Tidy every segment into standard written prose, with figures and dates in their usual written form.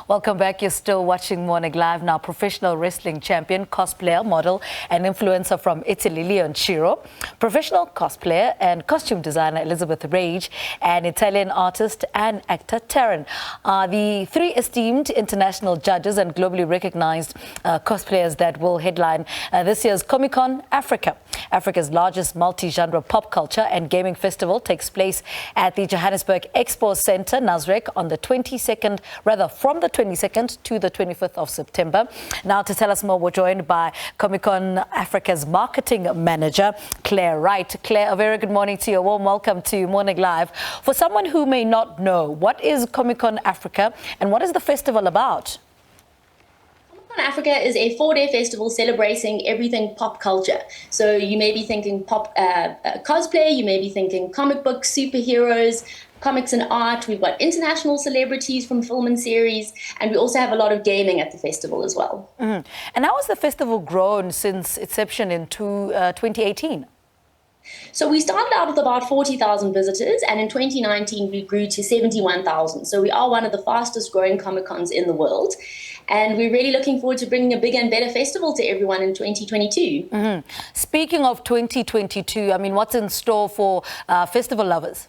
Welcome back. You're still watching Morning Live. Now, professional wrestling champion, cosplayer, model and influencer from Italy, Leon Chiro, professional cosplayer and costume designer Elizabeth Rage, and Italian artist and actor Taryn are the three esteemed international judges and globally recognized cosplayers that will headline this year's Comic-Con Africa. Africa's largest multi-genre pop culture and gaming festival takes place at the Johannesburg Expo Centre NASREC on the 22nd, from the 22nd to the 25th of September. Now, to tell us more, we're joined by Comic-Con Africa's marketing manager, Claire Wright. Claire, a very good morning to you. A warm welcome to Morning Live. For someone who may not know, what is Comic-Con Africa and what is the festival about? Africa is a 4-day festival celebrating everything pop culture. So you may be thinking pop cosplay, you may be thinking comic books, superheroes, comics and art. We've got international celebrities from film and series, and we also have a lot of gaming at the festival as well. Mm-hmm. And how has the festival grown since inception in 2018? So we started out with about 40,000 visitors, and in 2019 we grew to 71,000. So we are one of the fastest growing Comic-Cons in the world. And we're really looking forward to bringing a bigger and better festival to everyone in 2022. Mm-hmm. Speaking of 2022, I mean, what's in store for festival lovers?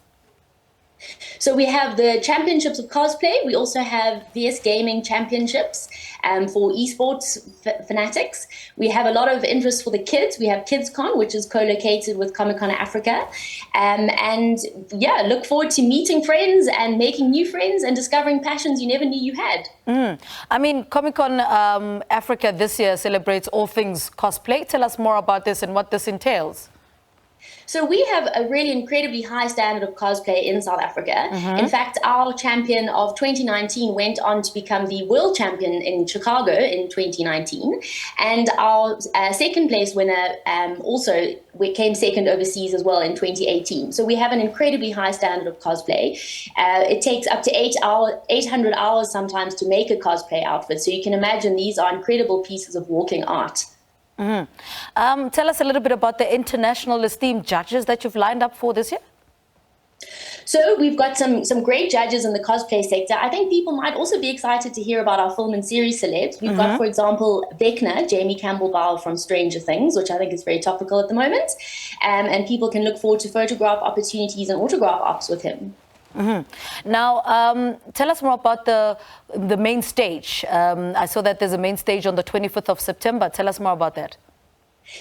So we have the championships of cosplay. We also have VS Gaming championships for esports fanatics. We have a lot of interest for the kids. We have KidsCon, which is co-located with Comic-Con Africa. And yeah, look forward to meeting friends and making new friends and discovering passions you never knew you had. Mm. I mean, Comic-Con Africa this year celebrates all things cosplay. Tell us more about this and what this entails. So we have a really incredibly high standard of cosplay in South Africa. Mm-hmm. In fact, our champion of 2019 went on to become the world champion in Chicago in 2019. And our second place winner also came second overseas as well in 2018. So we have an incredibly high standard of cosplay. It takes up to 800 hours sometimes to make a cosplay outfit. So you can imagine these are incredible pieces of walking art. Mm-hmm. Tell us a little bit about the international esteemed judges that you've lined up for this year. So we've got some great judges in the cosplay sector. I think people might also be excited to hear about our film and series celebs. We've got, for example, Vecna, Jamie Campbell-Bower from Stranger Things, which I think is very topical at the moment. And people can look forward to photograph opportunities and autograph ops with him. Mm-hmm. Now, tell us more about the main stage. I saw that there's a main stage on the 25th of September. Tell us more about that.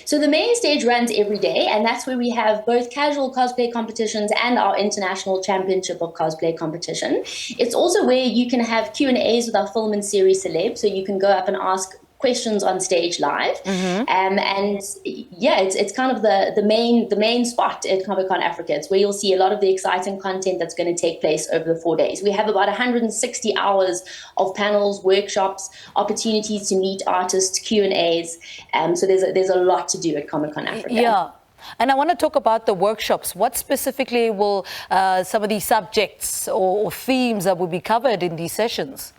So the main stage runs every day, and that's where we have both casual cosplay competitions and our international championship of cosplay competition. It's also where you can have Q&As with our film and series celebs, so you can go up and ask questions on stage live. And yeah, it's kind of the main spot at Comic-Con Africa. It's where you'll see a lot of the exciting content that's going to take place over the 4 days. We have about 160 hours of panels, workshops, opportunities to meet artists, Q&As. So there's a lot to do at Comic-Con Africa. Yeah. And I want to talk about the workshops. What specifically will some of these subjects or themes that will be covered in these sessions?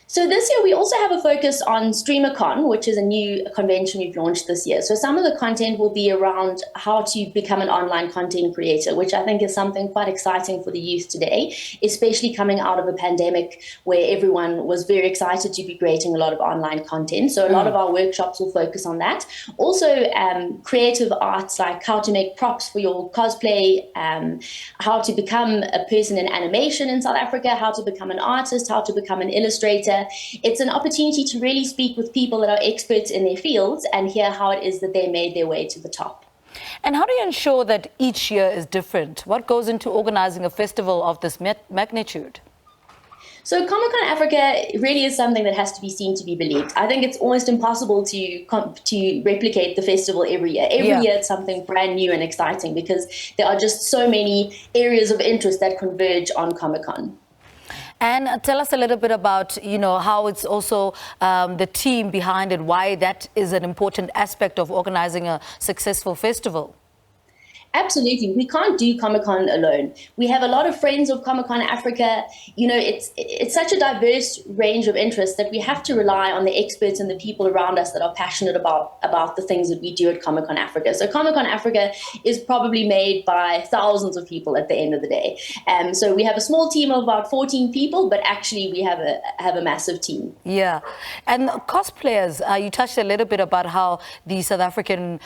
So this year, we also have a focus on Streamercon, which is a new convention we've launched this year. So some of the content will be around how to become an online content creator, which I think is something quite exciting for the youth today, especially coming out of a pandemic where everyone was very excited to be creating a lot of online content. So a lot of our workshops will focus on that. Also, creative arts like how to make props for your cosplay, how to become a person in animation in South Africa, how to become an artist, how to become an illustrator. It's an opportunity to really speak with people that are experts in their fields and hear how it is that they made their way to the top. And how do you ensure that each year is different? What goes into organizing a festival of this magnitude? So Comic-Con Africa really is something that has to be seen to be believed. I think it's almost impossible to replicate the festival every year. Every year it's something brand new and exciting because there are just so many areas of interest that converge on Comic-Con. And tell us a little bit about, how it's also the team behind it, why that is an important aspect of organizing a successful festival. Absolutely. We can't do Comic-Con alone. We have a lot of friends of Comic-Con Africa. You know, it's such a diverse range of interests that we have to rely on the experts and the people around us that are passionate about the things that we do at Comic-Con Africa. So Comic-Con Africa is probably made by thousands of people at the end of the day. So we have a small team of about 14 people, but actually we have a massive team. Yeah. And cosplayers, you touched a little bit about how the South African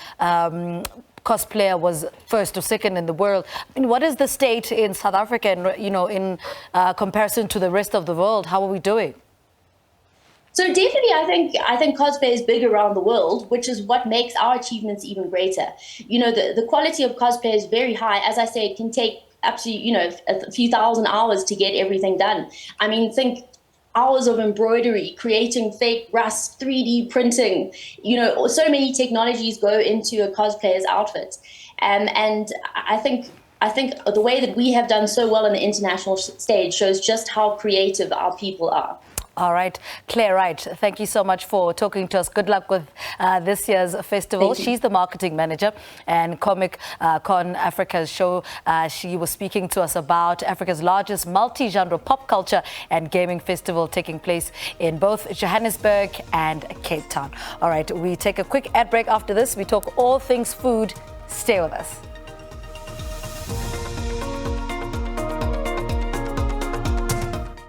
cosplayer was first or second in the world. I mean, what is the state in South Africa, in comparison to the rest of the world? How are we doing? So definitely, I think cosplay is big around the world, which is what makes our achievements even greater. You know, the quality of cosplay is very high. As I say, it can take up to, a few thousand hours to get everything done. I mean, think hours of embroidery, creating fake rust, 3D printing, so many technologies go into a cosplayer's outfit. And I think the way that we have done so well on the international stage shows just how creative our people are. All right, Claire Wright, thank you so much for talking to us. Good luck with this year's festival. She's the marketing manager and Comic Con Africa's show. She was speaking to us about Africa's largest multi-genre pop culture and gaming festival taking place in both Johannesburg and Cape Town. All right, we take a quick ad break after this. We talk all things food. Stay with us.